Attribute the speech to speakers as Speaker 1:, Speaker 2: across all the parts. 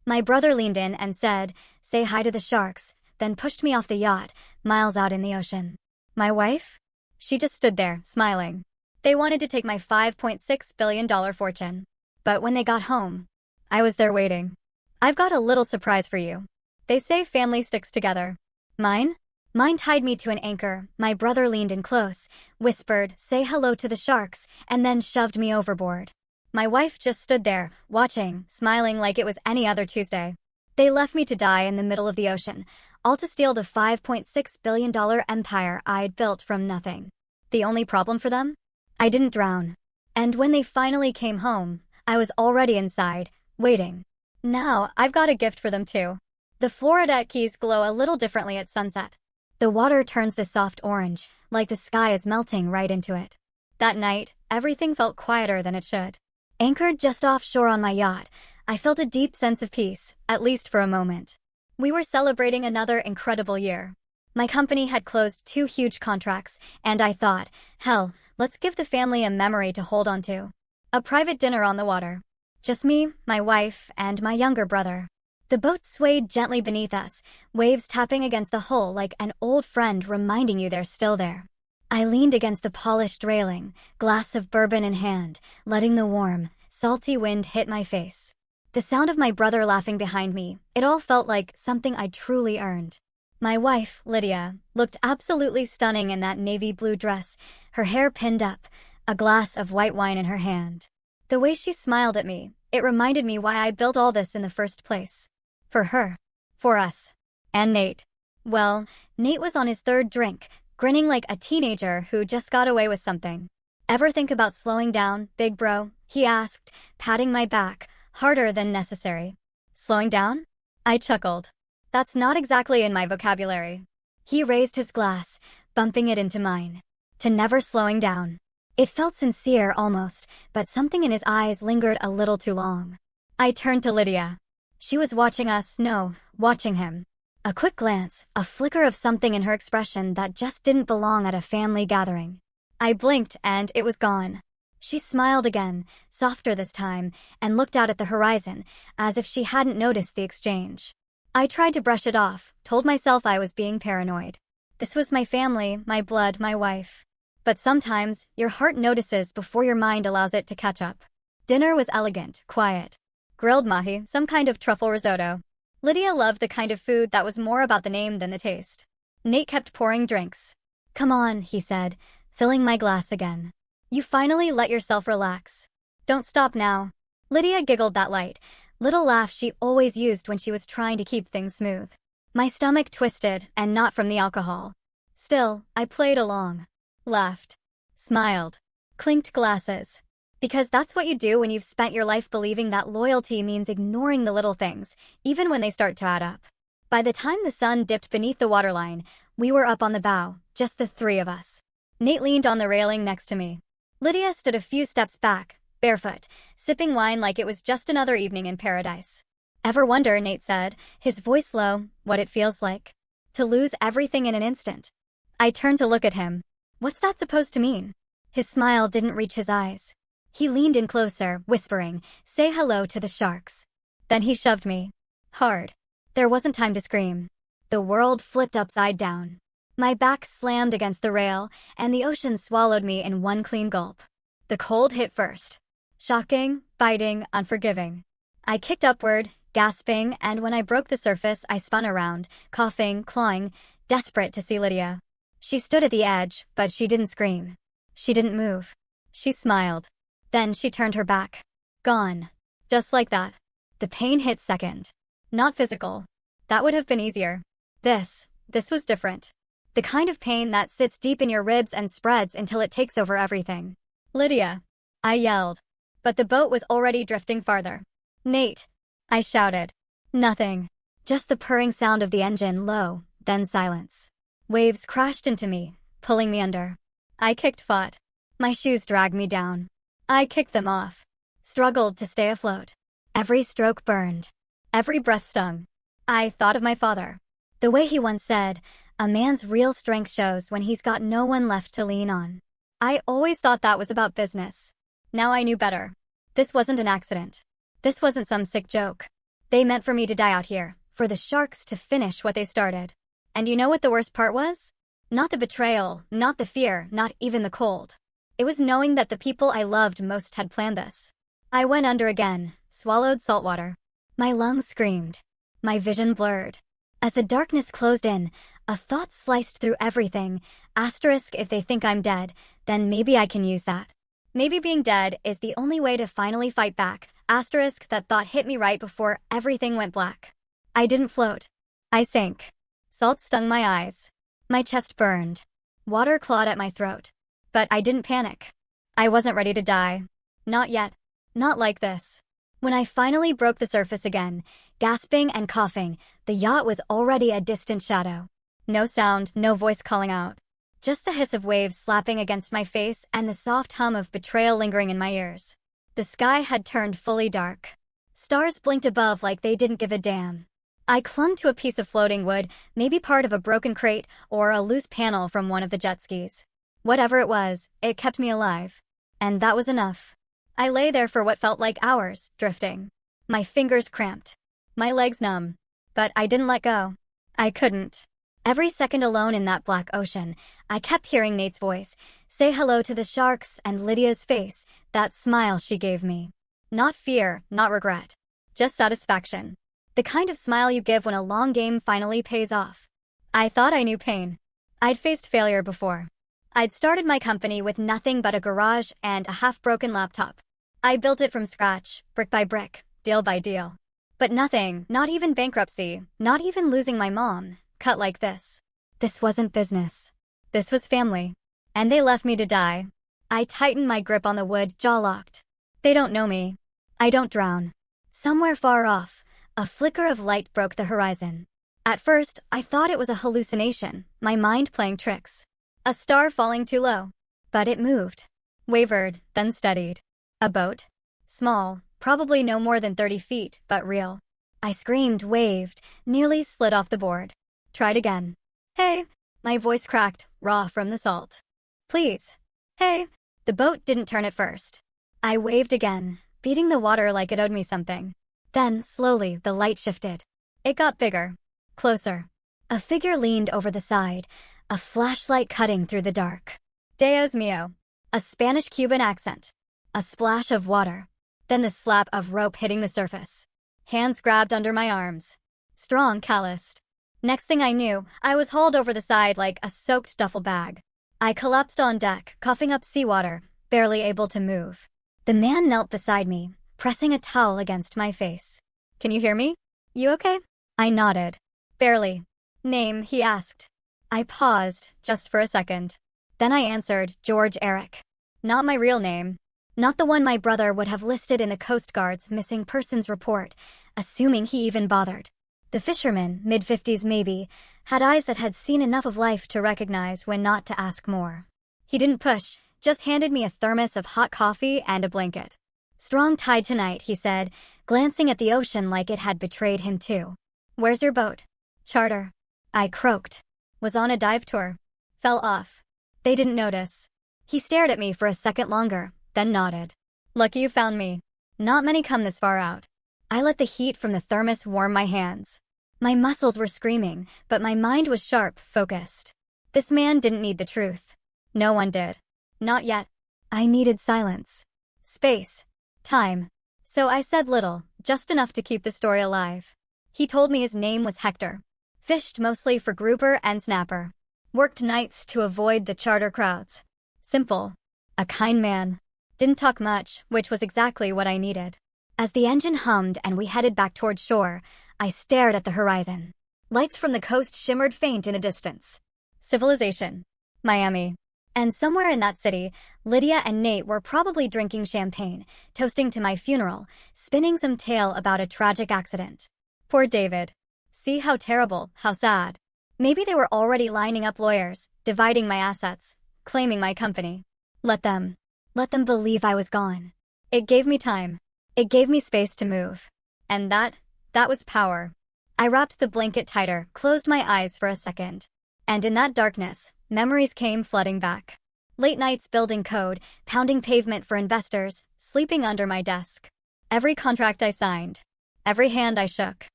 Speaker 1: My brother leaned in and said, "Say hi to the sharks," then pushed me off the yacht, miles out in the ocean. My wife? She just stood there, smiling. They wanted to take my $5.6 billion fortune. But when they got home, I was there waiting. "I've got a little surprise for you. They say family sticks together." Mine? Mine tied me to an anchor. My brother leaned in close, whispered, "Say hello to the sharks," and then shoved me overboard. My wife just stood there, watching, smiling like it was any other Tuesday. They left me to die in the middle of the ocean, all to steal the $5.6 billion empire I'd built from nothing. The only problem for them? I didn't drown. And when they finally came home, I was already inside, waiting. Now, I've got a gift for them too. The Florida Keys glow a little differently at sunset. The water turns the soft orange, like the sky is melting right into it. That night, everything felt quieter than it should. Anchored just offshore on my yacht, I felt a deep sense of peace, at least for a moment. We were celebrating another incredible year. My company had closed 2 huge contracts, and I thought, hell, let's give the family a memory to hold on to. A private dinner on the water. Just me, my wife, and my younger brother. The boat swayed gently beneath us, waves tapping against the hull like an old friend reminding you they're still there. I leaned against the polished railing, glass of bourbon in hand, letting the warm, salty wind hit my face. The sound of my brother laughing behind me, it all felt like something I'd truly earned. My wife, Lydia, looked absolutely stunning in that navy blue dress, her hair pinned up, a glass of white wine in her hand. The way she smiled at me, it reminded me why I built all this in the first place. For her. For us. And Nate. Well, Nate was on his 3rd drink, grinning like a teenager who just got away with something. "Ever think about slowing down, big bro?" he asked, patting my back, harder than necessary. "Slowing down?" I chuckled. "That's not exactly in my vocabulary." He raised his glass, bumping it into mine. "To never slowing down." It felt sincere almost, but something in his eyes lingered a little too long. I turned to Lydia. She was watching us, no, watching him. A quick glance, a flicker of something in her expression that just didn't belong at a family gathering. I blinked and it was gone. She smiled again, softer this time, and looked out at the horizon, as if she hadn't noticed the exchange. I tried to brush it off, told myself I was being paranoid. This was my family, my blood, my wife. But sometimes, your heart notices before your mind allows it to catch up. Dinner was elegant, quiet. Grilled mahi, some kind of truffle risotto. Lydia loved the kind of food that was more about the name than the taste. Nate kept pouring drinks. "Come on," he said, filling my glass again. "You finally let yourself relax. Don't stop now." Lydia giggled that light, little laugh she always used when she was trying to keep things smooth. My stomach twisted, and not from the alcohol. Still, I played along. Laughed. Smiled. Clinked glasses. Because that's what you do when you've spent your life believing that loyalty means ignoring the little things, even when they start to add up. By the time the sun dipped beneath the waterline, we were up on the bow, just the 3 of us. Nate leaned on the railing next to me. Lydia stood a few steps back, barefoot, sipping wine like it was just another evening in paradise. "Ever wonder," Nate said, his voice low, "what it feels like? To lose everything in an instant?" I turned to look at him. What's that supposed to mean? His smile didn't reach his eyes. He leaned in closer, whispering, "Say hello to the sharks." Then he shoved me. Hard. There wasn't time to scream. The world flipped upside down. My back slammed against the rail, and the ocean swallowed me in one clean gulp. The cold hit first. Shocking, biting, unforgiving. I kicked upward, gasping, and when I broke the surface, I spun around, coughing, clawing, desperate to see Lydia. She stood at the edge, but she didn't scream. She didn't move. She smiled. Then she turned her back. Gone. Just like that. The pain hit second. Not physical. That would have been easier. This was different. The kind of pain that sits deep in your ribs and spreads until it takes over everything. "Lydia!" I yelled. But the boat was already drifting farther. "Nate!" I shouted. Nothing. Just the purring sound of the engine, low, then silence. Waves crashed into me, pulling me under. I fought. My shoes dragged me down. I kicked them off. Struggled to stay afloat. Every stroke burned. Every breath stung. I thought of my father. The way he once said, "A man's real strength shows when he's got no one left to lean on." I always thought that was about business. Now I knew better. This wasn't an accident. This wasn't some sick joke. They meant for me to die out here, for the sharks to finish what they started. And you know what the worst part was? Not the betrayal, not the fear, not even the cold. It was knowing that the people I loved most had planned this. I went under again, swallowed salt water. My lungs screamed. My vision blurred. As the darkness closed in, a thought sliced through everything. Asterisk, if they think I'm dead, then maybe I can use that. Maybe being dead is the only way to finally fight back. Asterisk, that thought hit me right before everything went black. I didn't float. I sank. Salt stung my eyes. My chest burned. Water clawed at my throat. But I didn't panic. I wasn't ready to die. Not yet. Not like this. When I finally broke the surface again, gasping and coughing, the yacht was already a distant shadow. No sound, no voice calling out. Just the hiss of waves slapping against my face and the soft hum of betrayal lingering in my ears. The sky had turned fully dark. Stars blinked above like they didn't give a damn. I clung to a piece of floating wood, maybe part of a broken crate or a loose panel from one of the jet skis. Whatever it was, it kept me alive. And that was enough. I lay there for what felt like hours, drifting. My fingers cramped. My legs numb. But I didn't let go. I couldn't. Every second alone in that black ocean, I kept hearing Nate's voice, say hello to the sharks, and Lydia's face, that smile she gave me. Not fear, not regret. Just satisfaction. The kind of smile you give when a long game finally pays off. I thought I knew pain. I'd faced failure before. I'd started my company with nothing but a garage and a half-broken laptop. I built it from scratch, brick by brick, deal by deal. But nothing, not even bankruptcy, not even losing my mom, cut like this. This wasn't business. This was family. And they left me to die. I tightened my grip on the wood, jaw locked. They don't know me. I don't drown. Somewhere far off, a flicker of light broke the horizon. At first, I thought it was a hallucination, my mind playing tricks. A star falling too low. But it moved. Wavered, then steadied. A boat. Small, probably no more than 30 feet, but real. I screamed, waved, nearly slid off the board. Tried again. Hey! My voice cracked, raw from the salt. Please. Hey! The boat didn't turn at first. I waved again, beating the water like it owed me something. Then, slowly, the light shifted. It got bigger. Closer. A figure leaned over the side, a flashlight cutting through the dark. Dios mío. A Spanish-Cuban accent. A splash of water. Then the slap of rope hitting the surface. Hands grabbed under my arms. Strong, calloused. Next thing I knew, I was hauled over the side like a soaked duffel bag. I collapsed on deck, coughing up seawater, barely able to move. The man knelt beside me, pressing a towel against my face. Can you hear me? You okay? I nodded. Barely. Name, he asked. I paused, just for a second. Then I answered, George Eric. Not my real name. Not the one my brother would have listed in the Coast Guard's missing persons report, assuming he even bothered. The fisherman, mid-50s maybe, had eyes that had seen enough of life to recognize when not to ask more. He didn't push, just handed me a thermos of hot coffee and a blanket. Strong tide tonight, he said, glancing at the ocean like it had betrayed him too. Where's your boat? Charter. I croaked. Was on a dive tour. Fell off. They didn't notice. He stared at me for a second longer, then nodded. Lucky you found me. Not many come this far out. I let the heat from the thermos warm my hands. My muscles were screaming, but my mind was sharp, focused. This man didn't need the truth. No one did. Not yet. I needed silence. Space. Time. So I said little, just enough to keep the story alive. He told me his name was Hector. Fished mostly for grouper and snapper. Worked nights to avoid the charter crowds. Simple. A kind man. Didn't talk much, which was exactly what I needed. As the engine hummed and we headed back toward shore, I stared at the horizon. Lights from the coast shimmered faint in the distance. Civilization. Miami. And somewhere in that city, Lydia and Nate were probably drinking champagne, toasting to my funeral, spinning some tale about a tragic accident. Poor David. See how terrible, how sad. Maybe they were already lining up lawyers, dividing my assets, claiming my company. Let them believe I was gone. It gave me time. It gave me space to move. And that was power. I wrapped the blanket tighter, closed my eyes for a second. And in that darkness, memories came flooding back. Late nights building code, pounding pavement for investors, sleeping under my desk. Every contract I signed. Every hand I shook.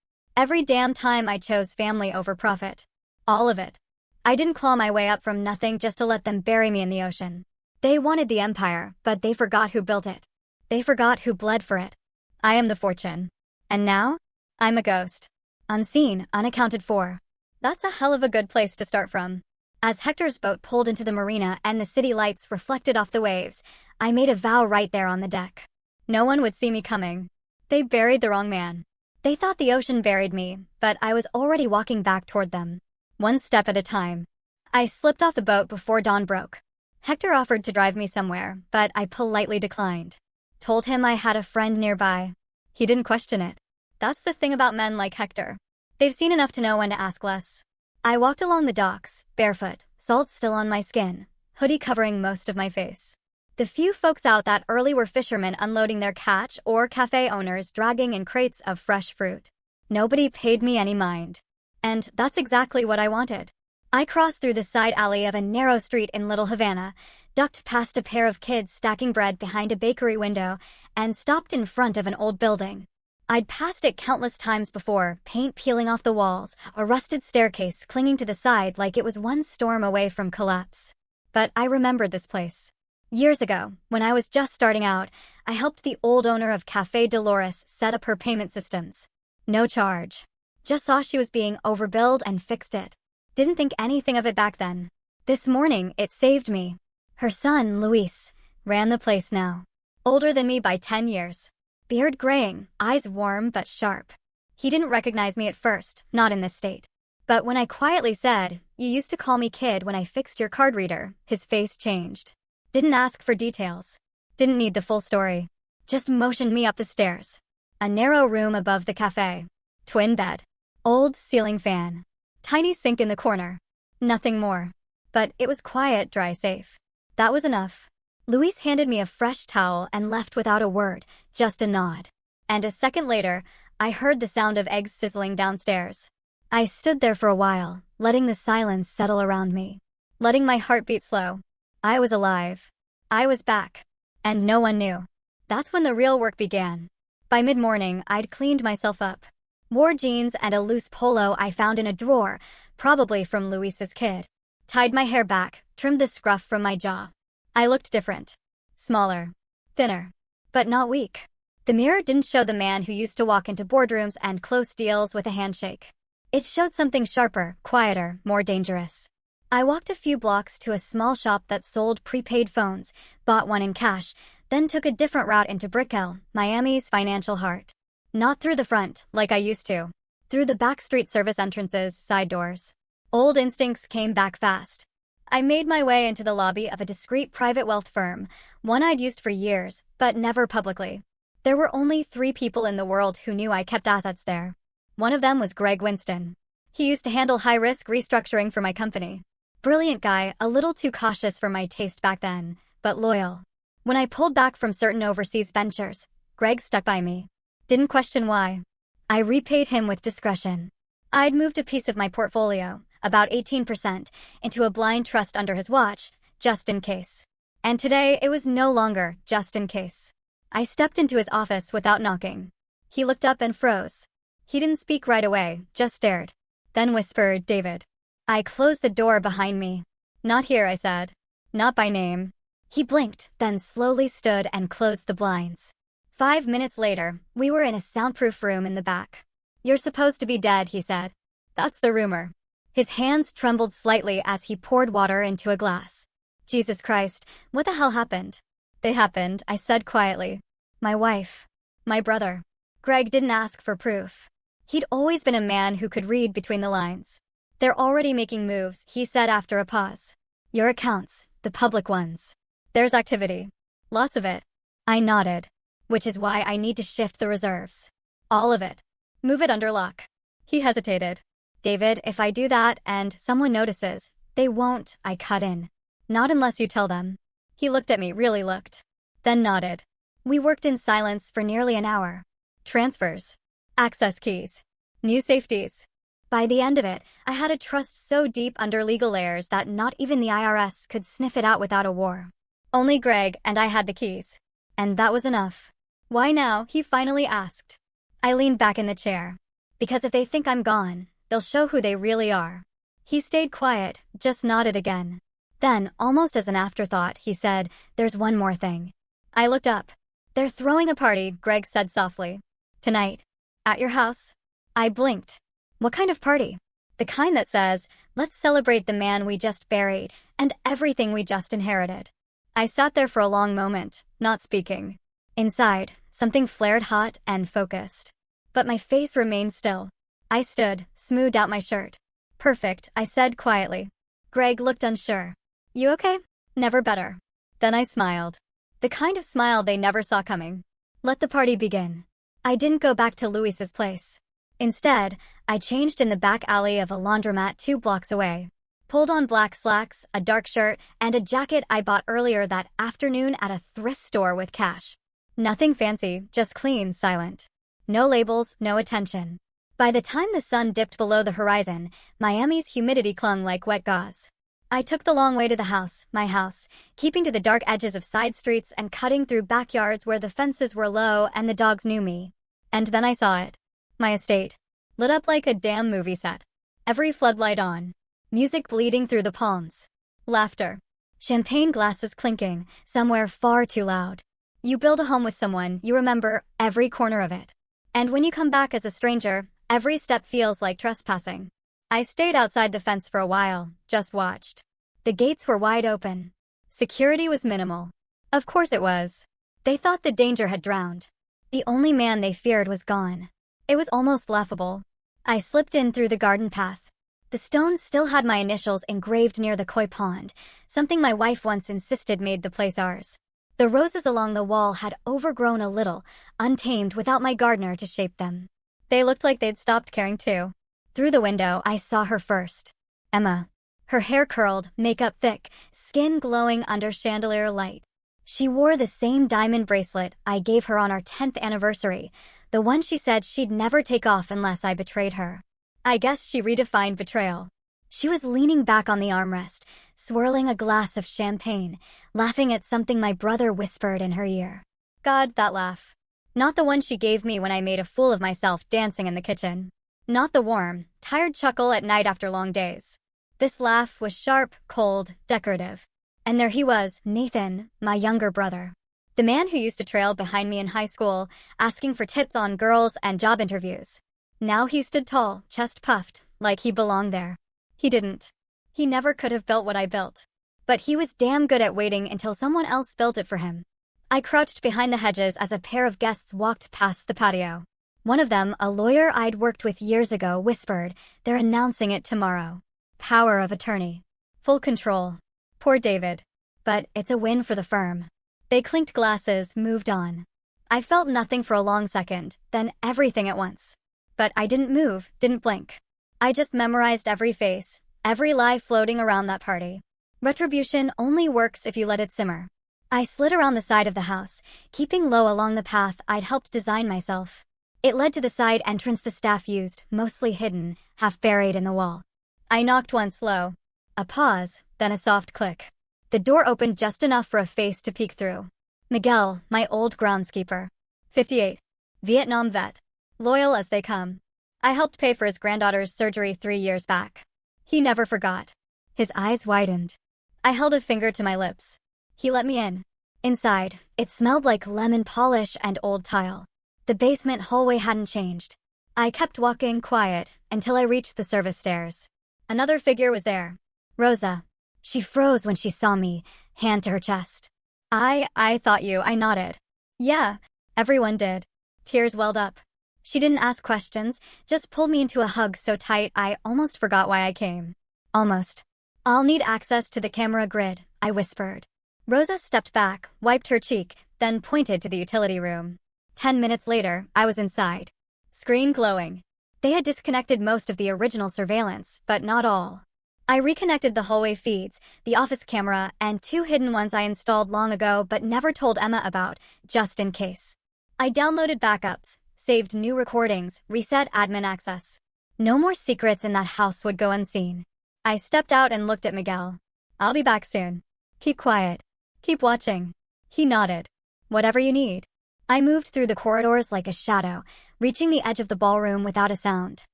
Speaker 1: Every damn time I chose family over profit. All of it. I didn't claw my way up from nothing just to let them bury me in the ocean. They wanted the empire, but they forgot who built it. They forgot who bled for it. I am the fortune. And now? I'm a ghost. Unseen, unaccounted for. That's a hell of a good place to start from. As Hector's boat pulled into the marina and the city lights reflected off the waves, I made a vow right there on the deck. No one would see me coming. They buried the wrong man. They thought the ocean buried me, but I was already walking back toward them. One step at a time. I slipped off the boat before dawn broke. Hector offered to drive me somewhere, but I politely declined. Told him I had a friend nearby. He didn't question it. That's the thing about men like Hector. They've seen enough to know when to ask less. I walked along the docks, barefoot, salt still on my skin, hoodie covering most of my face. The few folks out that early were fishermen unloading their catch or cafe owners dragging in crates of fresh fruit. Nobody paid me any mind. And that's exactly what I wanted. I crossed through the side alley of a narrow street in Little Havana, ducked past a pair of kids stacking bread behind a bakery window, and stopped in front of an old building. I'd passed it countless times before, paint peeling off the walls, a rusted staircase clinging to the side like it was one storm away from collapse. But I remembered this place. Years ago, when I was just starting out, I helped the old owner of Café Dolores set up her payment systems. No charge. Just saw she was being overbilled and fixed it. Didn't think anything of it back then. This morning, it saved me. Her son, Luis, ran the place now. Older than me by 10 years. Beard graying, eyes warm but sharp. He didn't recognize me at first, not in this state. But when I quietly said, "You used to call me kid when I fixed your card reader," his face changed. Didn't ask for details. Didn't need the full story. Just motioned me up the stairs. A narrow room above the cafe. Twin bed. Old ceiling fan. Tiny sink in the corner. Nothing more. But it was quiet, dry, safe. That was enough. Luis handed me a fresh towel and left without a word, just a nod. And a second later, I heard the sound of eggs sizzling downstairs. I stood there for a while, letting the silence settle around me. Letting my heart beat slow. I was alive. I was back. And no one knew. That's when the real work began. By mid-morning, I'd cleaned myself up. Wore jeans and a loose polo I found in a drawer, probably from Luis's kid. Tied my hair back, trimmed the scruff from my jaw. I looked different. Smaller. Thinner. But not weak. The mirror didn't show the man who used to walk into boardrooms and close deals with a handshake. It showed something sharper, quieter, more dangerous. I walked a few blocks to a small shop that sold prepaid phones, bought one in cash, then took a different route into Brickell, Miami's financial heart. Not through the front, like I used to. Through the backstreet service entrances, side doors. Old instincts came back fast. I made my way into the lobby of a discreet private wealth firm, one I'd used for years, but never publicly. There were only 3 people in the world who knew I kept assets there. One of them was Greg Winston. He used to handle high-risk restructuring for my company. Brilliant guy, a little too cautious for my taste back then, but loyal. When I pulled back from certain overseas ventures, Greg stuck by me. Didn't question why. I repaid him with discretion. I'd moved a piece of my portfolio, about 18%, into a blind trust under his watch, just in case. And today, it was no longer just in case. I stepped into his office without knocking. He looked up and froze. He didn't speak right away, just stared. Then whispered, "David." I closed the door behind me. "Not here," I said. "Not by name." He blinked, then slowly stood and closed the blinds. 5 minutes later, we were in a soundproof room in the back. "You're supposed to be dead," he said. "That's the rumor." His hands trembled slightly as he poured water into a glass. "Jesus Christ, what the hell happened?" "They happened," I said quietly. "My wife. My brother." Greg didn't ask for proof. He'd always been a man who could read between the lines. "They're already making moves," he said after a pause. "Your accounts, the public ones. There's activity. Lots of it." I nodded. "Which is why I need to shift the reserves. All of it. Move it under lock." He hesitated. "David, if I do that and someone notices, they won't," I cut in. "Not unless you tell them." He looked at me, really looked. Then nodded. We worked in silence for nearly an hour. Transfers. Access keys. New safeties. By the end of it, I had a trust so deep under legal layers that not even the IRS could sniff it out without a war. Only Greg and I had the keys. And that was enough. "Why now?" he finally asked. I leaned back in the chair. Because if they think I'm gone, they'll show who they really are. He stayed quiet, just nodded again. Then, almost as an afterthought, he said, "There's one more thing." I looked up. "They're throwing a party," Greg said softly. "Tonight. At your house." I blinked. "What kind of party?" "The kind that says, 'Let's celebrate the man we just buried and everything we just inherited.'" I sat there for a long moment, not speaking. Inside, something flared hot and focused. But my face remained still. I stood, smoothed out my shirt. "Perfect," I said quietly. Greg looked unsure. "You okay?" "Never better." Then I smiled. The kind of smile they never saw coming. Let the party begin. I didn't go back to Luis's place. Instead, I changed in the back alley of a laundromat 2 blocks away. Pulled on black slacks, a dark shirt, and a jacket I bought earlier that afternoon at a thrift store with cash. Nothing fancy, just clean, silent. No labels, no attention. By the time the sun dipped below the horizon, Miami's humidity clung like wet gauze. I took the long way to the house, my house, keeping to the dark edges of side streets and cutting through backyards where the fences were low and the dogs knew me. And then I saw it. My estate. Lit up like a damn movie set. Every floodlight on. Music bleeding through the palms. Laughter. Champagne glasses clinking, somewhere far too loud. You build a home with someone, you remember every corner of it. And when you come back as a stranger, every step feels like trespassing. I stayed outside the fence for a while, just watched. The gates were wide open. Security was minimal. Of course it was. They thought the danger had drowned. The only man they feared was gone. It was almost laughable. I slipped in through the garden path. The stones still had my initials engraved near the koi pond, something my wife once insisted made the place ours. The roses along the wall had overgrown a little, untamed without my gardener to shape them. They looked like they'd stopped caring too. Through the window, I saw her first. Emma. Her hair curled, makeup thick, skin glowing under chandelier light. She wore the same diamond bracelet I gave her on our 10th anniversary, the one she said she'd never take off unless I betrayed her. I guess she redefined betrayal. She was leaning back on the armrest, swirling a glass of champagne, laughing at something my brother whispered in her ear. God, that laugh. Not the one she gave me when I made a fool of myself dancing in the kitchen. Not the warm, tired chuckle at night after long days. This laugh was sharp, cold, decorative. And there he was, Nathan, my younger brother. The man who used to trail behind me in high school, asking for tips on girls and job interviews. Now he stood tall, chest puffed, like he belonged there. He didn't. He never could have built what I built. But he was damn good at waiting until someone else built it for him. I crouched behind the hedges as a pair of guests walked past the patio. One of them, a lawyer I'd worked with years ago, whispered, "They're announcing it tomorrow." Power of attorney. Full control. Poor David. But it's a win for the firm. They clinked glasses, moved on. I felt nothing for a long second, then everything at once. But I didn't move, didn't blink. I just memorized every face, every lie floating around that party. Retribution only works if you let it simmer. I slid around the side of the house, keeping low along the path I'd helped design myself. It led to the side entrance the staff used, mostly hidden, half buried in the wall. I knocked once low. A pause, then a soft click. The door opened just enough for a face to peek through. Miguel, my old groundskeeper. 58. Vietnam vet. Loyal as they come. I helped pay for his granddaughter's surgery 3 years back. He never forgot. His eyes widened. I held a finger to my lips. He let me in. Inside, it smelled like lemon polish and old tile. The basement hallway hadn't changed. I kept walking, quiet, until I reached the service stairs. Another figure was there. Rosa. She froze when she saw me, hand to her chest. I thought you, I nodded. Yeah, everyone did. Tears welled up. She didn't ask questions, just pulled me into a hug so tight I almost forgot why I came. Almost. I'll need access to the camera grid, I whispered. Rosa stepped back, wiped her cheek, then pointed to the utility room. 10 minutes later, I was inside. Screen glowing. They had disconnected most of the original surveillance, but not all. I reconnected the hallway feeds, the office camera, and 2 hidden ones I installed long ago but never told Emma about, just in case. I downloaded backups, saved new recordings, reset admin access. No more secrets in that house would go unseen. I stepped out and looked at Miguel. I'll be back soon. Keep quiet. Keep watching. He nodded. Whatever you need. I moved through the corridors like a shadow, reaching the edge of the ballroom without a sound.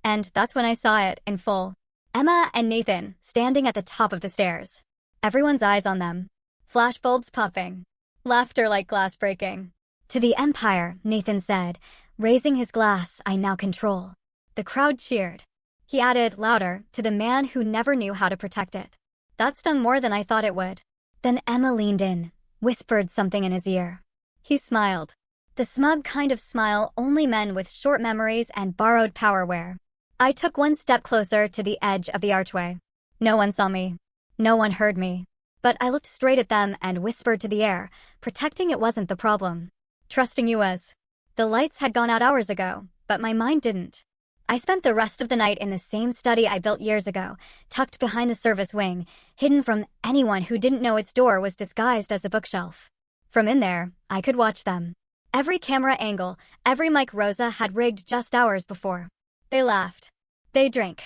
Speaker 1: And that's when I saw it in full. Emma and Nathan standing at the top of the stairs. Everyone's eyes on them. Flashbulbs popping. Laughter like glass breaking. "To the Empire," Nathan said, raising his glass, "I now control." The crowd cheered. He added, louder, "to the man who never knew how to protect it." That stung more than I thought it would. Then Emma leaned in, whispered something in his ear. He smiled. The smug kind of smile only men with short memories and borrowed power wear. I took one step closer to the edge of the archway. No one saw me. No one heard me. But I looked straight at them and whispered to the air, pretending it wasn't the problem. Trusting you was. The lights had gone out hours ago, but my mind didn't. I spent the rest of the night in the same study I built years ago, tucked behind the service wing, hidden from anyone who didn't know its door was disguised as a bookshelf. From in there, I could watch them. Every camera angle, every mic Rosa had rigged just hours before. They laughed. They drank.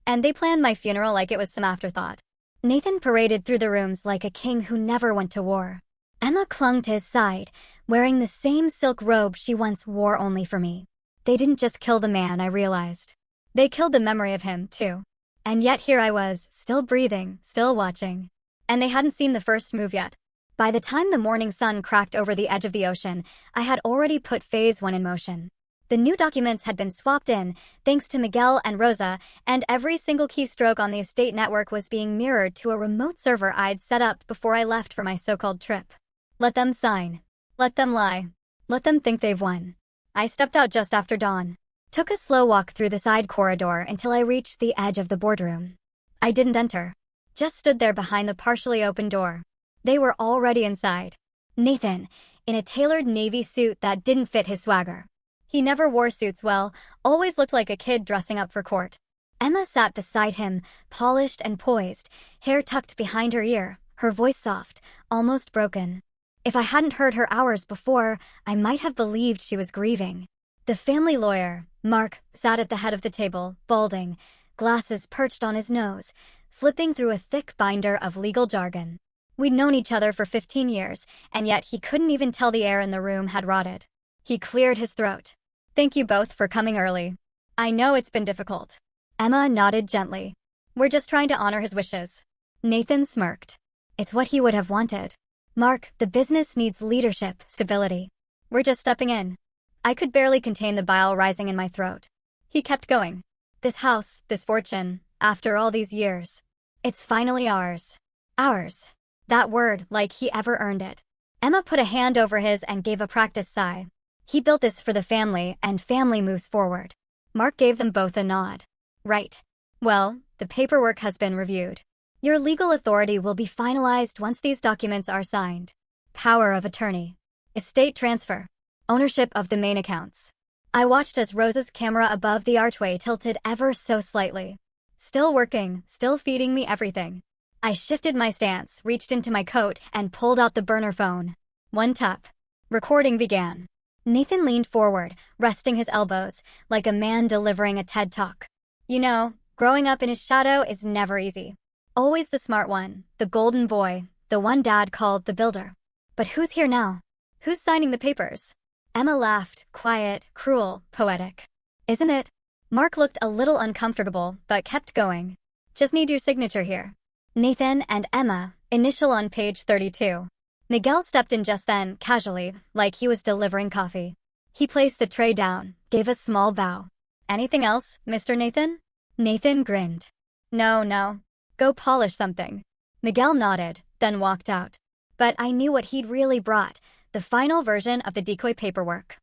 Speaker 1: And they planned my funeral like it was some afterthought. Nathan paraded through the rooms like a king who never went to war. Emma clung to his side, wearing the same silk robe she once wore only for me. They didn't just kill the man, I realized. They killed the memory of him, too. And yet here I was, still breathing, still watching. And they hadn't seen the first move yet. By the time the morning sun cracked over the edge of the ocean, I had already put phase 1 in motion. The new documents had been swapped in, thanks to Miguel and Rosa, and every single keystroke on the estate network was being mirrored to a remote server I'd set up before I left for my so-called trip. Let them sign. Let them lie. Let them think they've won. I stepped out just after dawn. Took a slow walk through the side corridor until I reached the edge of the boardroom. I didn't enter. Just stood there behind the partially open door. They were already inside. Nathan, in a tailored navy suit that didn't fit his swagger. He never wore suits well, always looked like a kid dressing up for court. Emma sat beside him, polished and poised, hair tucked behind her ear, her voice soft, almost broken. If I hadn't heard her hours before, I might have believed she was grieving. The family lawyer, Mark, sat at the head of the table, balding, glasses perched on his nose, flipping through a thick binder of legal jargon. We'd known each other for 15 years, and yet he couldn't even tell the air in the room had rotted. He cleared his throat. "Thank you both for coming early. I know it's been difficult." Emma nodded gently. "We're just trying to honor his wishes." Nathan smirked. "It's what he would have wanted. Mark, the business needs leadership, stability. We're just stepping in." I could barely contain the bile rising in my throat. He kept going. "This house, this fortune, after all these years. It's finally ours. Ours." That word, like he ever earned it. Emma put a hand over his and gave a practiced sigh. He built this for the family, and family moves forward. Mark gave them both a nod. "Right. Well, the paperwork has been reviewed. Your legal authority will be finalized once these documents are signed. Power of attorney. Estate transfer. Ownership of the main accounts." I watched as Rosa's camera above the archway tilted ever so slightly. Still working, still feeding me everything. I shifted my stance, reached into my coat, and pulled out the burner phone. One tap. Recording began. Nathan leaned forward, resting his elbows, like a man delivering a TED Talk. "You know, growing up in his shadow is never easy. Always the smart one, the golden boy, the one Dad called the builder. But who's here now? Who's signing the papers?" Emma laughed, quiet, cruel, poetic. "Isn't it?" Mark looked a little uncomfortable, but kept going. "Just need your signature here. Nathan and Emma, initial on page 32. Miguel stepped in just then, casually, like he was delivering coffee. He placed the tray down, gave a small bow. "Anything else, Mr. Nathan?" Nathan grinned. No. Go polish something." Miguel nodded, then walked out. But I knew what he'd really brought, the final version of the decoy paperwork.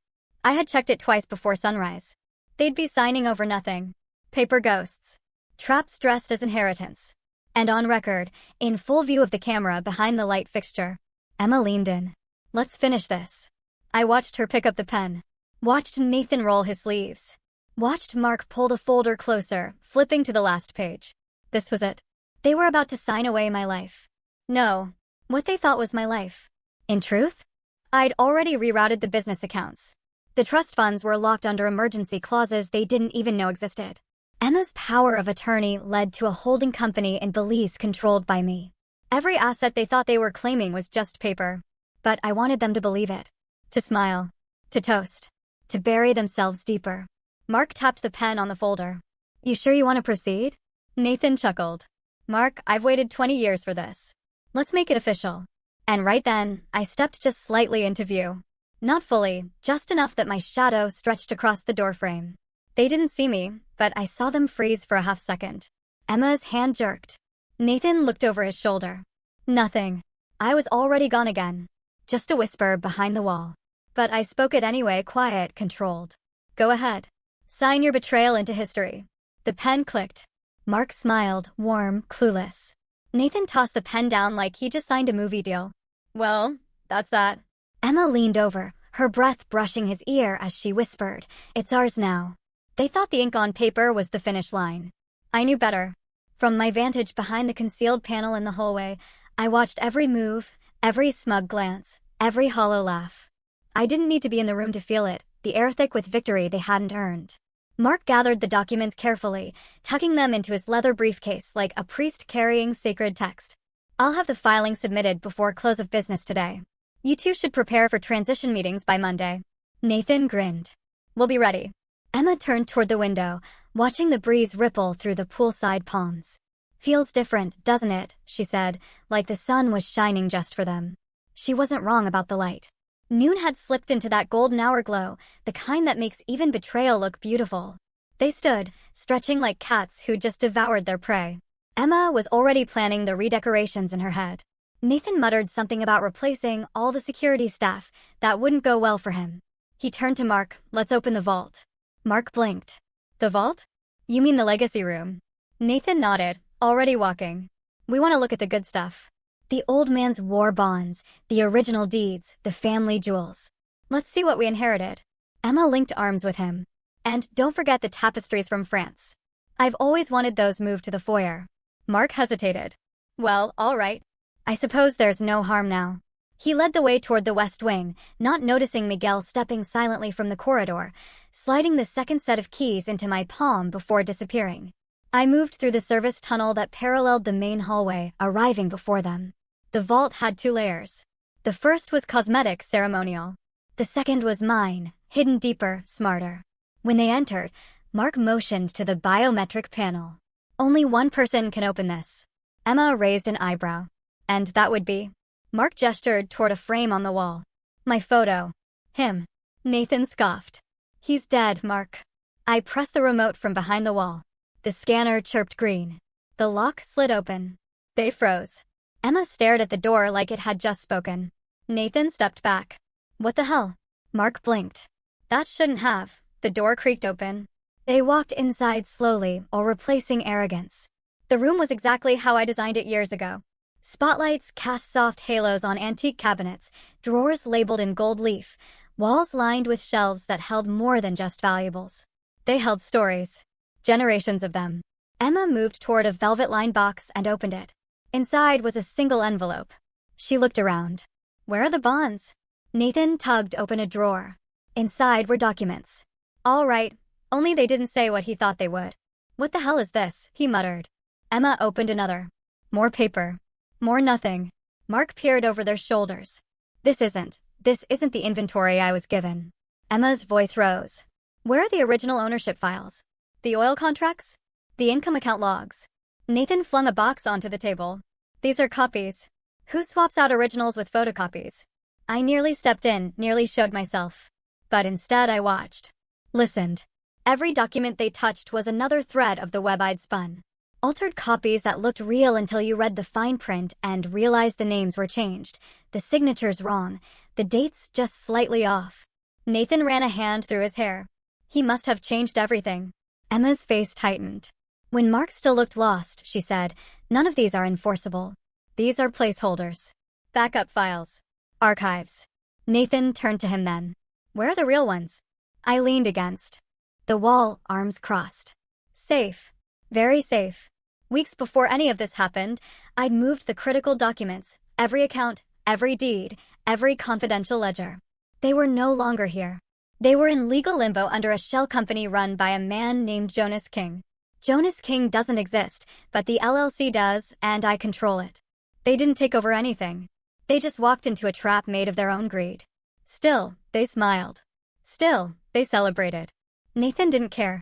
Speaker 1: I had checked it twice before sunrise. They'd be signing over nothing. Paper ghosts. Traps dressed as inheritance. And on record, in full view of the camera behind the light fixture. Emma leaned in. "Let's finish this." I watched her pick up the pen. Watched Nathan roll his sleeves. Watched Mark pull the folder closer, flipping to the last page. This was it. They were about to sign away my life. No, what they thought was my life. In truth, I'd already rerouted the business accounts. The trust funds were locked under emergency clauses they didn't even know existed. Emma's power of attorney led to a holding company in Belize controlled by me. Every asset they thought they were claiming was just paper. But I wanted them to believe it. To smile. To toast. to bury themselves deeper. Mark tapped the pen on the folder. You sure you want to proceed? Nathan chuckled. Mark, I've waited 20 years for this. Let's make it official. And right then, I stepped just slightly into view. Not fully, just enough that my shadow stretched across the doorframe. They didn't see me, but I saw them freeze for a half second. Emma's hand jerked. Nathan looked over his shoulder. Nothing. I was already gone again. Just a whisper behind the wall. But I spoke it anyway, quiet, controlled. Go ahead. Sign your betrayal into history. The pen clicked. Mark smiled, warm, clueless. Nathan tossed the pen down like he just signed a movie deal. Well, that's that. Emma leaned over, her breath brushing his ear as she whispered, It's ours now. They thought the ink on paper was the finish line. I knew better. From my vantage behind the concealed panel in the hallway, I watched every move, every smug glance, every hollow laugh. I didn't need to be in the room to feel it, the air thick with victory they hadn't earned. Mark gathered the documents carefully, tucking them into his leather briefcase like a priest carrying sacred text. I'll have the filing submitted before close of business today. You two should prepare for transition meetings by Monday. Nathan grinned. We'll be ready. Emma turned toward the window, watching the breeze ripple through the poolside palms. Feels different, doesn't it? She said, like the sun was shining just for them. She wasn't wrong about the light. Noon had slipped into that golden hour glow, the kind that makes even betrayal look beautiful. They stood, stretching like cats who'd just devoured their prey. Emma was already planning the redecorations in her head. Nathan muttered something about replacing all the security staff. That wouldn't go well for him. He turned to Mark. Let's open the vault. Mark blinked. The vault? You mean the legacy room? Nathan nodded, already walking. We want to look at the good stuff. The old man's war bonds, the original deeds, the family jewels. Let's see what we inherited. Emma linked arms with him. And don't forget the tapestries from France. I've always wanted those moved to the foyer. Mark hesitated. Well, all right. I suppose there's no harm now. He led the way toward the west wing, not noticing Miguel stepping silently from the corridor, sliding the second set of keys into my palm before disappearing. I moved through the service tunnel that paralleled the main hallway, arriving before them. The vault had 2 layers. The first was cosmetic, ceremonial. The second was mine, hidden deeper, smarter. When they entered, Mark motioned to the biometric panel. Only one person can open this. Emma raised an eyebrow. And that would be? Mark gestured toward a frame on the wall. My photo. Him. Nathan scoffed. He's dead, Mark. I pressed the remote from behind the wall. The scanner chirped green. The lock slid open. They froze. Emma stared at the door like it had just spoken. Nathan stepped back. What the hell? Mark blinked. That shouldn't have. The door creaked open. They walked inside slowly, or replacing arrogance. The room was exactly how I designed it years ago. Spotlights cast soft halos on antique cabinets, drawers labeled in gold leaf, walls lined with shelves that held more than just valuables. They held stories. Generations of them. Emma moved toward a velvet-lined box and opened it. Inside was a single envelope. She looked around. Where are the bonds? Nathan tugged open a drawer. Inside were documents. All right, only they didn't say what he thought they would. What the hell is this? He muttered. Emma opened another. More paper. More nothing. Mark peered over their shoulders. This isn't the inventory I was given. Emma's voice rose. Where are the original ownership files? The oil contracts? The income account logs? Nathan flung a box onto the table. These are copies. Who swaps out originals with photocopies? I nearly stepped in, nearly showed myself. But instead I watched. Listened. Every document they touched was another thread of the web I'd spun. Altered copies that looked real until you read the fine print and realized the names were changed, the signatures wrong, the dates just slightly off. Nathan ran a hand through his hair. He must have changed everything. Emma's face tightened. When Mark still looked lost, she said, none of these are enforceable. These are placeholders. Backup files. Archives. Nathan turned to him then. Where are the real ones? I leaned against the wall, arms crossed. Safe. Very safe. Weeks before any of this happened, I'd moved the critical documents, every account, every deed, every confidential ledger. They were no longer here. They were in legal limbo under a shell company run by a man named Jonas King. Jonas King doesn't exist, but the LLC does, and I control it. They didn't take over anything. They just walked into a trap made of their own greed. Still, they smiled. Still, They celebrated. Nathan didn't care.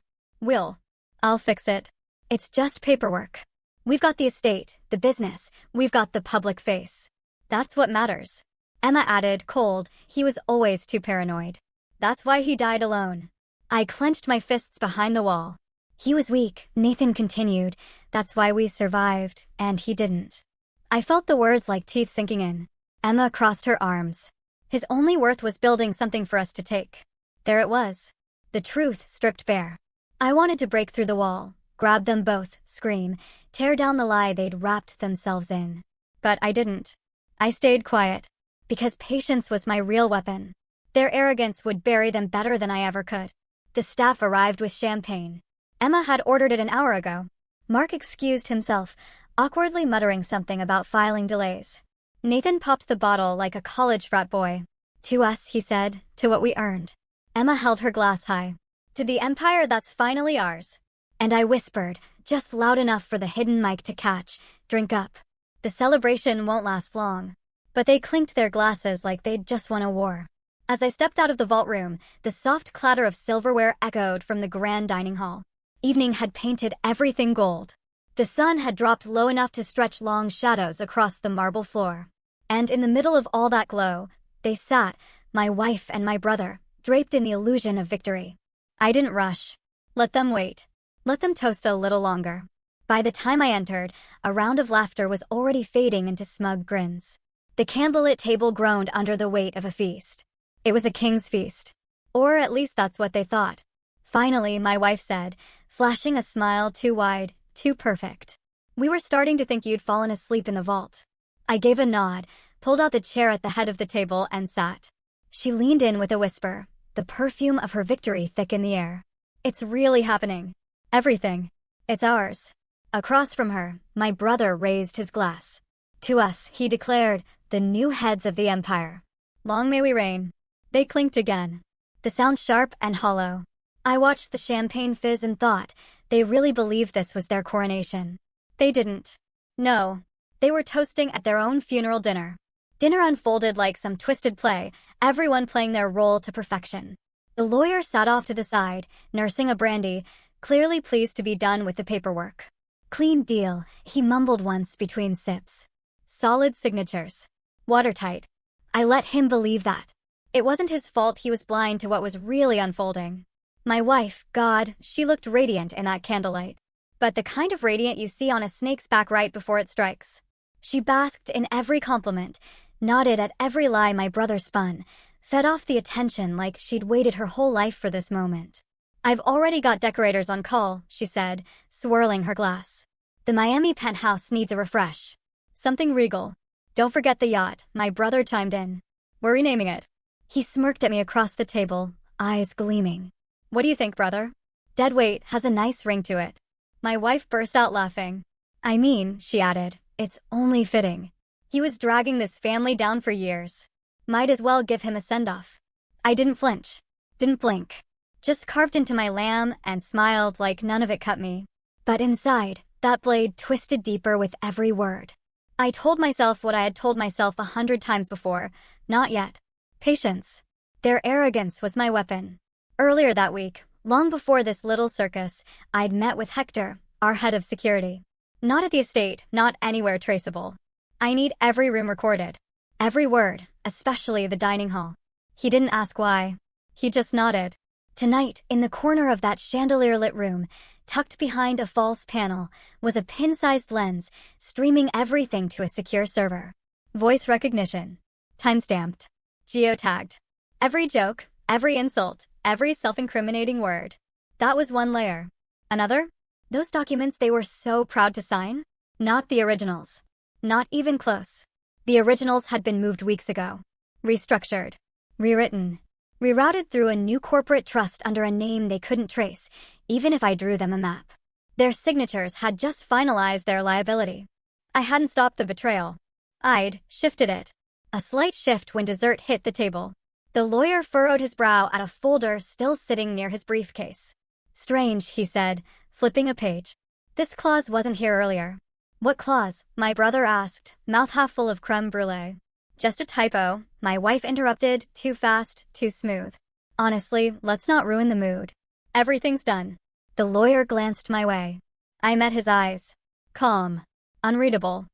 Speaker 1: I'll fix it. It's just paperwork. We've got the estate, the business, we've got the public face. That's what matters. Emma added, cold. He was always too paranoid. That's why he died alone. I clenched my fists behind the wall. He was weak, Nathan continued. That's why we survived, and he didn't. I felt the words like teeth sinking in. Emma crossed her arms. His only worth was building something for us to take. There it was. The truth stripped bare. I wanted to break through the wall, grab them both, scream, tear down the lie they'd wrapped themselves in. But I didn't. I stayed quiet. Because patience was my real weapon. Their arrogance would bury them better than I ever could. The staff arrived with champagne. Emma had ordered it an hour ago. Mark excused himself, awkwardly muttering something about filing delays. Nathan popped the bottle like a college frat boy. To us, he said, to what we earned. Emma held her glass high. To the empire that's finally ours. And I whispered, just loud enough for the hidden mic to catch, drink up. The celebration won't last long. But they clinked their glasses like they'd just won a war. As I stepped out of the vault room, the soft clatter of silverware echoed from the grand dining hall. Evening had painted everything gold. The sun had dropped low enough to stretch long shadows across the marble floor. And in the middle of all that glow, they sat, my wife and my brother, draped in the illusion of victory. I didn't rush. Let them wait. Let them toast a little longer. By the time I entered, a round of laughter was already fading into smug grins. The candlelit table groaned under the weight of a feast. It was a king's feast. Or at least that's what they thought. Finally, my wife said, flashing a smile too wide, too perfect. We were starting to think you'd fallen asleep in the vault. I gave a nod, pulled out the chair at the head of the table, and sat. She leaned in with a whisper, the perfume of her victory thick in the air. It's really happening. Everything. It's ours. Across from her, my brother raised his glass. To us, he declared, the new heads of the empire. Long may we reign. They clinked again. The sound sharp and hollow. I watched the champagne fizz and thought, they really believed this was their coronation. They didn't. No. They were toasting at their own funeral dinner. Dinner unfolded like some twisted play, everyone playing their role to perfection. The lawyer sat off to the side, nursing a brandy, clearly pleased to be done with the paperwork. Clean deal, he mumbled once between sips. Solid signatures. Watertight. I let him believe that. It wasn't his fault he was blind to what was really unfolding. My wife, God, she looked radiant in that candlelight. But the kind of radiant you see on a snake's back right before it strikes. She basked in every compliment, nodded at every lie my brother spun, fed off the attention like she'd waited her whole life for this moment. I've already got decorators on call, she said, swirling her glass. The Miami penthouse needs a refresh. Something regal. Don't forget the yacht, my brother chimed in. We're renaming it. He smirked at me across the table, eyes gleaming. What do you think, brother? Deadweight has a nice ring to it. My wife burst out laughing. I mean, she added, it's only fitting. He was dragging this family down for years. Might as well give him a send-off. I didn't flinch. Didn't blink. Just carved into my lamb and smiled like none of it cut me. But inside, that blade twisted deeper with every word. I told myself what I had told myself 100 times before. Not yet. Patience. Their arrogance was my weapon. Earlier that week, long before this little circus, I'd met with Hector, our head of security. Not at the estate, not anywhere traceable. I need every room recorded. Every word, especially the dining hall. He didn't ask why. He just nodded. Tonight, in the corner of that chandelier-lit room, tucked behind a false panel, was a pin-sized lens, streaming everything to a secure server. Voice recognition. Timestamped. Geotagged. Every joke, every insult, every self-incriminating word. That was one layer. Another? Those documents they were so proud to sign? Not the originals. Not even close. The originals had been moved weeks ago. Restructured. Rewritten. Rerouted through a new corporate trust under a name they couldn't trace, even if I drew them a map. Their signatures had just finalized their liability. I hadn't stopped the betrayal. I'd shifted it. A slight shift when dessert hit the table. The lawyer furrowed his brow at a folder still sitting near his briefcase. Strange, he said, flipping a page. This clause wasn't here earlier. What clause? My brother asked, mouth half full of creme brulee. Just a typo, my wife interrupted, too fast, too smooth. Honestly, let's not ruin the mood. Everything's done. The lawyer glanced my way. I met his eyes. Calm. Unreadable.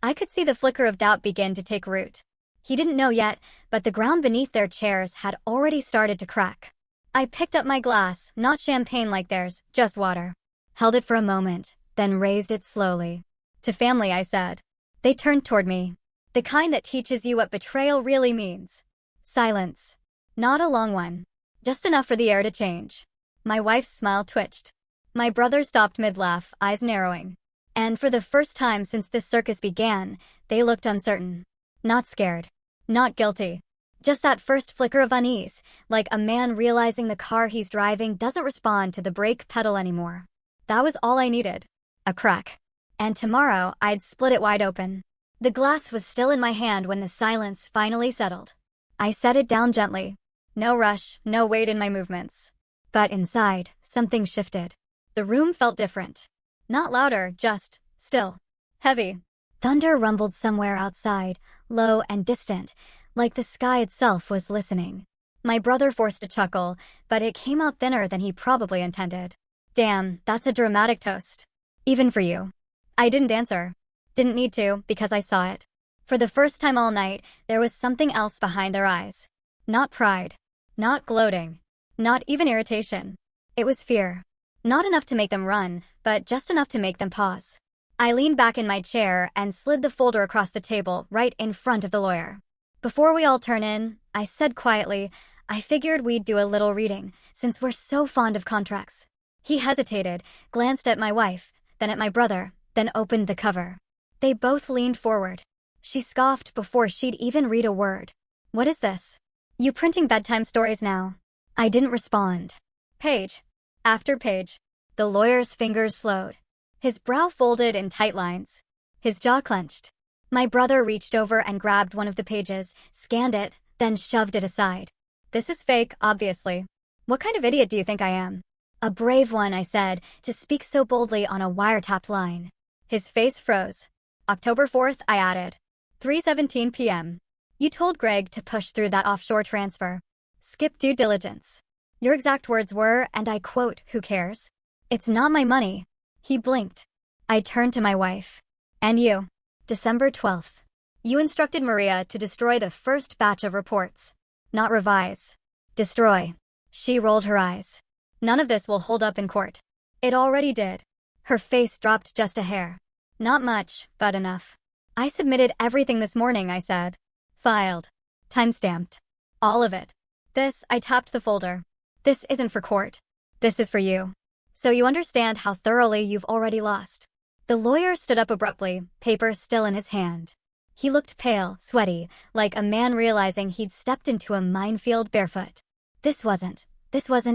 Speaker 1: I could see the flicker of doubt begin to take root. He didn't know yet, but the ground beneath their chairs had already started to crack. I picked up my glass, not champagne like theirs, just water. Held it for a moment, then raised it slowly. To family, I said. They turned toward me. The kind that teaches you what betrayal really means. Silence. Not a long one. Just enough for the air to change. My wife's smile twitched. My brother stopped mid-laugh, eyes narrowing. And for the first time since this circus began, they looked uncertain. Not scared. Not guilty. Just that first flicker of unease, like a man realizing the car he's driving doesn't respond to the brake pedal anymore. That was all I needed. A crack. And tomorrow, I'd split it wide open. The glass was still in my hand when the silence finally settled. I set it down gently. No rush, no weight in my movements. But inside, something shifted. The room felt different. Not louder, just still. Heavy. Thunder rumbled somewhere outside, low and distant, like the sky itself was listening. My brother forced a chuckle, but it came out thinner than he probably intended. Damn, that's a dramatic toast. Even for you. I didn't answer. Didn't need to, because I saw it. For the first time all night, there was something else behind their eyes. Not pride. Not gloating. Not even irritation. It was fear. Not enough to make them run, but just enough to make them pause. I leaned back in my chair and slid the folder across the table right in front of the lawyer. Before we all turn in, I said quietly, I figured we'd do a little reading, since we're so fond of contracts. He hesitated, glanced at my wife, then at my brother, then opened the cover. They both leaned forward. She scoffed before she'd even read a word. What is this? You printing bedtime stories now? I didn't respond. Page after page. The lawyer's fingers slowed. His brow folded in tight lines. His jaw clenched. My brother reached over and grabbed one of the pages, scanned it, then shoved it aside. This is fake, obviously. What kind of idiot do you think I am? A brave one, I said, to speak so boldly on a wiretapped line. His face froze. October 4th, I added. 3:17 p.m. You told Greg to push through that offshore transfer. Skip due diligence. Your exact words were, and I quote, who cares? It's not my money. He blinked. I turned to my wife. And you? December 12th. You instructed Maria to destroy the first batch of reports. Not revise. Destroy. She rolled her eyes. None of this will hold up in court. It already did. Her face dropped just a hair. Not much, but enough. I submitted everything this morning, I said. Filed. Timestamped. All of it. This, I tapped the folder. This isn't for court. This is for you. So you understand how thoroughly you've already lost. The lawyer stood up abruptly, paper still in his hand. He looked pale, sweaty, like a man realizing he'd stepped into a minefield barefoot. This wasn't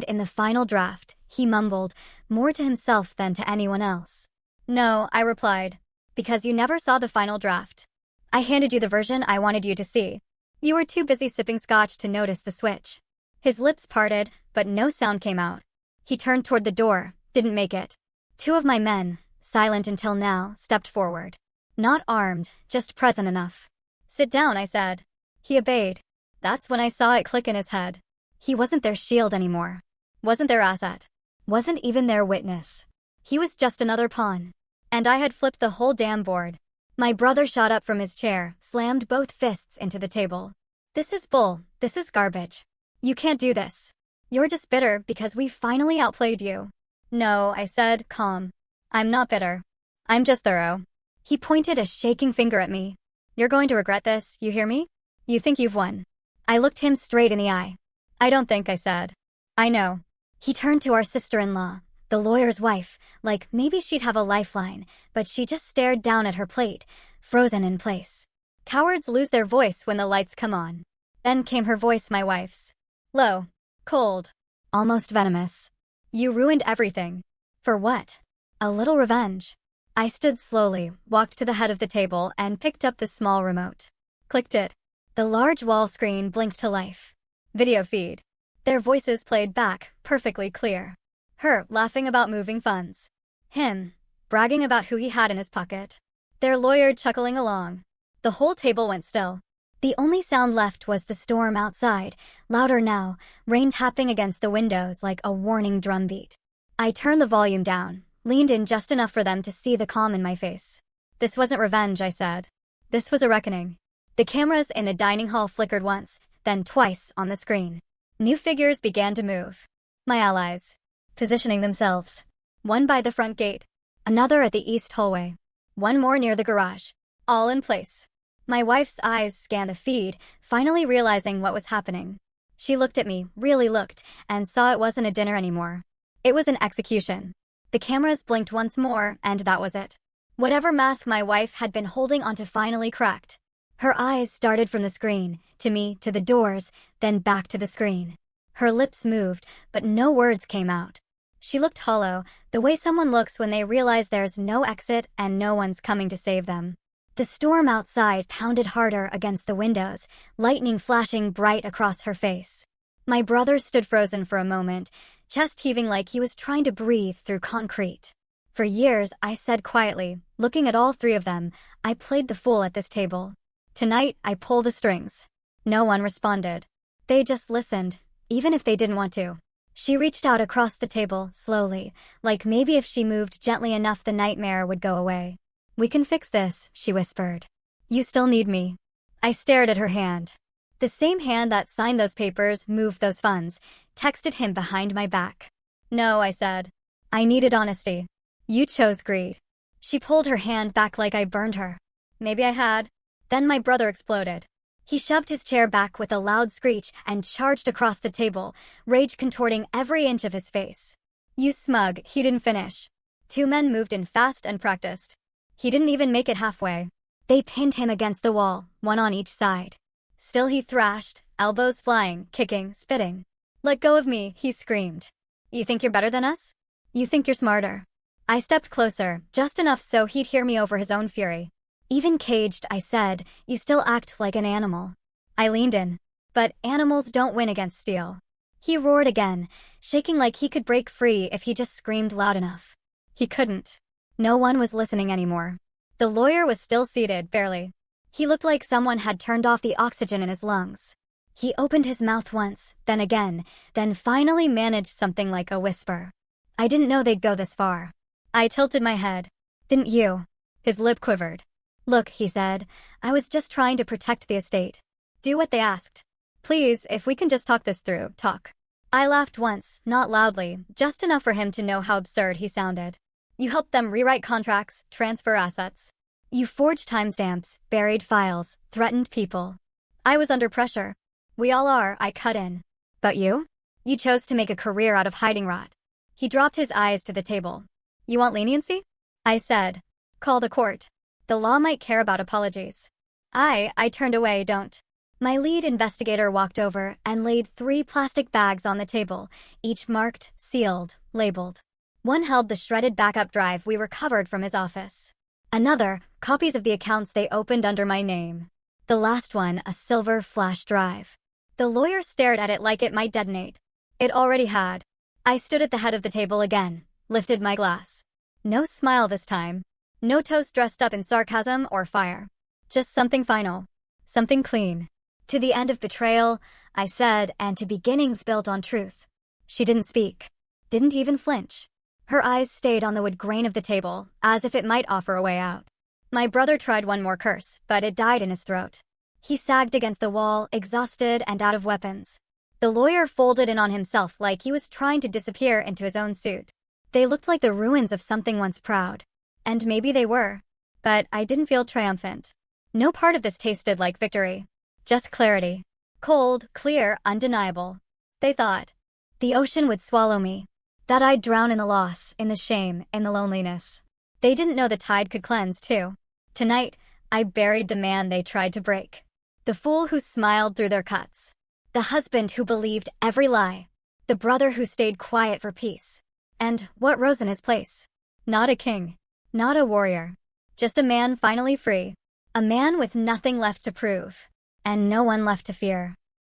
Speaker 1: in the final draft, he mumbled, more to himself than to anyone else. No, I replied, because you never saw the final draft. I handed you the version I wanted you to see. You were too busy sipping scotch to notice the switch. His lips parted, but no sound came out. He turned toward the door, didn't make it. Two of my men, silent until now, stepped forward. Not armed, just present enough. Sit down, I said. He obeyed. That's when I saw it click in his head. He wasn't their shield anymore. Wasn't their asset. Wasn't even their witness. He was just another pawn. And I had flipped the whole damn board. My brother shot up from his chair, slammed both fists into the table. This is bull. This is garbage. You can't do this. You're just bitter because we finally outplayed you. No, I said, calm. I'm not bitter. I'm just thorough. He pointed a shaking finger at me. You're going to regret this, you hear me? You think you've won. I looked him straight in the eye. I don't think, I said. I know. He turned to our sister-in-law, the lawyer's wife, like maybe she'd have a lifeline, but she just stared down at her plate, frozen in place. Cowards lose their voice when the lights come on. Then came her voice, my wife's. Low. Cold. Almost venomous. You ruined everything. For what? A little revenge. I stood slowly, walked to the head of the table, and picked up the small remote. Clicked it. The large wall screen blinked to life. Video feed. Their voices played back, perfectly clear. Her, laughing about moving funds. Him, bragging about who he had in his pocket. Their lawyer chuckling along. The whole table went still. The only sound left was the storm outside, louder now, rain tapping against the windows like a warning drumbeat. I turned the volume down, leaned in just enough for them to see the calm in my face. This wasn't revenge, I said. This was a reckoning. The cameras in the dining hall flickered once, then twice on the screen. New figures began to move. My allies. Positioning themselves. One by the front gate. Another at the east hallway. One more near the garage. All in place. My wife's eyes scanned the feed, finally realizing what was happening. She looked at me, really looked, and saw it wasn't a dinner anymore. It was an execution. The cameras blinked once more, and that was it. Whatever mask my wife had been holding onto finally cracked. Her eyes started from the screen, to me, to the doors, then back to the screen. Her lips moved, but no words came out. She looked hollow, the way someone looks when they realize there's no exit and no one's coming to save them. The storm outside pounded harder against the windows, lightning flashing bright across her face. My brother stood frozen for a moment, chest heaving like he was trying to breathe through concrete. For years, I said quietly, looking at all three of them, I played the fool at this table. Tonight, I pull the strings. No one responded. They just listened, even if they didn't want to. She reached out across the table, slowly, like maybe if she moved gently enough the nightmare would go away. We can fix this, she whispered. You still need me. I stared at her hand. The same hand that signed those papers, moved those funds, texted him behind my back. No, I said. I needed honesty. You chose greed. She pulled her hand back like I burned her. Maybe I had. Then my brother exploded. He shoved his chair back with a loud screech and charged across the table, rage contorting every inch of his face. You smug, he didn't finish. Two men moved in fast and practiced. He didn't even make it halfway. They pinned him against the wall, one on each side. Still he thrashed, elbows flying, kicking, spitting. Let go of me, he screamed. You think you're better than us? You think you're smarter. I stepped closer, just enough so he'd hear me over his own fury. Even caged, I said, you still act like an animal. I leaned in. But animals don't win against steel. He roared again, shaking like he could break free if he just screamed loud enough. He couldn't. No one was listening anymore. The lawyer was still seated, barely. He looked like someone had turned off the oxygen in his lungs. He opened his mouth once, then again, then finally managed something like a whisper. I didn't know they'd go this far. I tilted my head. Didn't you? His lip quivered. Look, he said, I was just trying to protect the estate. Do what they asked. Please, if we can just talk this through, talk. I laughed once, not loudly, just enough for him to know how absurd he sounded. You helped them rewrite contracts, transfer assets. You forged timestamps, buried files, threatened people. I was under pressure. We all are, I cut in. But you? You chose to make a career out of hiding rot. He dropped his eyes to the table. You want leniency? I said. Call the court. The law might care about apologies. I turned away, don't. My lead investigator walked over and laid 3 plastic bags on the table, each marked, sealed, labeled. One held the shredded backup drive we recovered from his office. Another, copies of the accounts they opened under my name. The last one, a silver flash drive. The lawyer stared at it like it might detonate. It already had. I stood at the head of the table again, lifted my glass. No smile this time. No toast dressed up in sarcasm or fire. Just something final. Something clean. To the end of betrayal, I said, and to beginnings built on truth. She didn't speak. Didn't even flinch. Her eyes stayed on the wood grain of the table, as if it might offer a way out. My brother tried one more curse, but it died in his throat. He sagged against the wall, exhausted and out of weapons. The lawyer folded in on himself like he was trying to disappear into his own suit. They looked like the ruins of something once proud. And maybe they were. But I didn't feel triumphant. No part of this tasted like victory. Just clarity. Cold, clear, undeniable. They thought. The ocean would swallow me. That I'd drown in the loss, in the shame, in the loneliness. They didn't know the tide could cleanse, too. Tonight, I buried the man they tried to break. The fool who smiled through their cuts. The husband who believed every lie. The brother who stayed quiet for peace. And what rose in his place? Not a king. Not a warrior. Just a man finally free. A man with nothing left to prove. And no one left to fear.